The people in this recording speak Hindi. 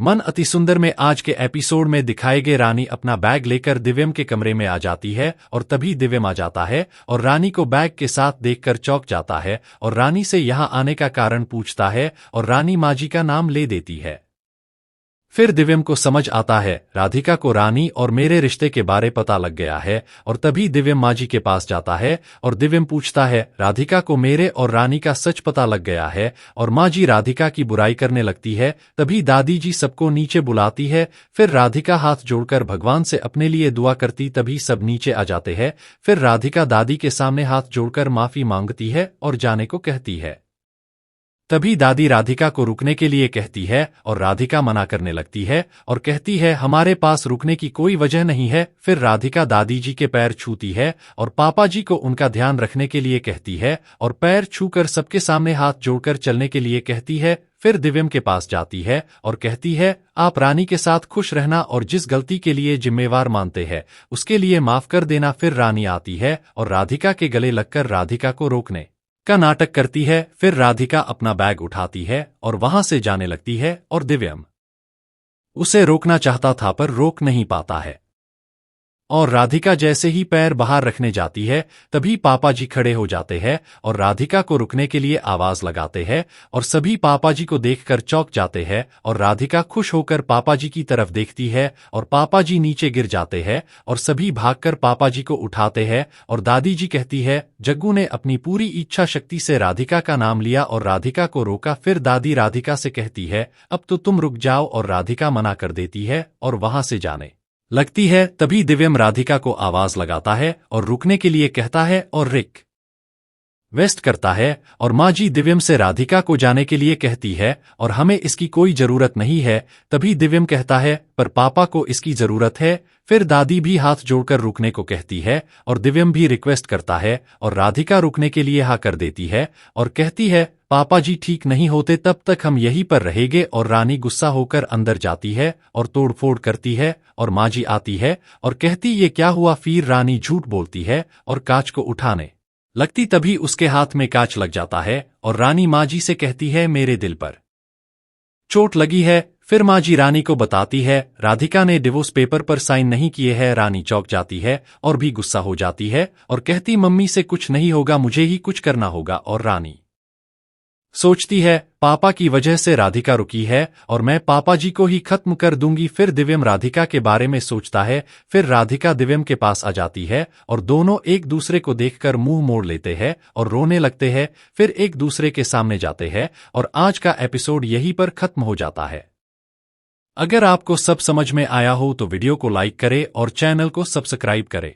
मन अति सुंदर में आज के एपिसोड में दिखाए गए रानी अपना बैग लेकर दिव्यम के कमरे में आ जाती है और तभी दिव्यम आ जाता है और रानी को बैग के साथ देखकर चौंक जाता है और रानी से यहाँ आने का कारण पूछता है और रानी माजी का नाम ले देती है। फिर दिव्यम को समझ आता है राधिका को रानी और मेरे रिश्ते के बारे पता लग गया है और तभी दिव्यम माजी के पास जाता है और दिव्यम पूछता है राधिका को मेरे और रानी का सच पता लग गया है और माजी राधिका की बुराई करने लगती है। तभी दादी जी सबको नीचे बुलाती है। फिर राधिका हाथ जोड़कर भगवान से अपने लिए दुआ करती तभी सब नीचे आ जाते हैं। फिर राधिका दादी के सामने हाथ जोड़कर माफी मांगती है और जाने को कहती है। तभी दादी राधिका को रुकने के लिए कहती है और राधिका मना करने लगती है और कहती है हमारे पास रुकने की कोई वजह नहीं है। फिर राधिका दादी जी के पैर छूती है और पापा जी को उनका ध्यान रखने के लिए कहती है और पैर छूकर सबके सामने हाथ जोड़कर चलने के लिए कहती है। फिर दिव्यम के पास जाती है और कहती है आप रानी के साथ खुश रहना और जिस गलती के लिए जिम्मेवार मानते हैं उसके लिए माफ कर देना। फिर रानी आती है और राधिका के गले लगकर राधिका को रोकने का नाटक करती है। फिर राधिका अपना बैग उठाती है और वहां से जाने लगती है और दिव्यम उसे रोकना चाहता था पर रोक नहीं पाता है और राधिका जैसे ही पैर बाहर रखने जाती है तभी पापा जी खड़े हो जाते हैं और राधिका को रुकने के लिए आवाज लगाते हैं और सभी पापा जी को देखकर चौंक जाते हैं और राधिका खुश होकर पापा जी की तरफ देखती है और पापा जी नीचे गिर जाते हैं और सभी भागकर पापा जी को उठाते हैं और दादी जी कहती है जग्गू ने अपनी पूरी इच्छा शक्ति से राधिका का नाम लिया और राधिका को रोका। फिर दादी राधिका से कहती है अब तो तुम रुक जाओ और राधिका मना कर देती है और वहां से जाने लगती है। तभी दिव्यम राधिका को आवाज लगाता है और रुकने के लिए कहता है और रिक्वेस्ट करता है और माँ जी दिव्यम से राधिका को जाने के लिए कहती है और हमें इसकी कोई जरूरत नहीं है। तभी दिव्यम कहता है पर पापा को इसकी जरूरत है। फिर दादी भी हाथ जोड़कर रुकने को कहती है और दिव्यम भी रिक्वेस्ट करता है और राधिका रुकने के लिए हाँ कर देती है और कहती है पापा जी ठीक नहीं होते तब तक हम यहीं पर रहेंगे। और रानी गुस्सा होकर अंदर जाती है और तोड़फोड़ करती है और माँ जी आती है और कहती ये क्या हुआ। फिर रानी झूठ बोलती है और कांच को उठाने लगती तभी उसके हाथ में कांच लग जाता है और रानी माँ जी से कहती है मेरे दिल पर चोट लगी है। फिर माँ जी रानी को बताती है राधिका ने डिवोर्स पेपर पर साइन नहीं किए हैं। रानी चौंक जाती है और भी गुस्सा हो जाती है और कहती मम्मी से कुछ नहीं होगा मुझे ही कुछ करना होगा। और रानी सोचती है पापा की वजह से राधिका रुकी है और मैं पापा जी को ही खत्म कर दूंगी। फिर दिव्यम राधिका के बारे में सोचता है। फिर राधिका दिव्यम के पास आ जाती है और दोनों एक दूसरे को देखकर मुंह मोड़ लेते हैं और रोने लगते हैं। फिर एक दूसरे के सामने जाते हैं और आज का एपिसोड यहीं पर खत्म हो जाता है। अगर आपको सब समझ में आया हो तो वीडियो को लाइक करें और चैनल को सब्सक्राइब करें।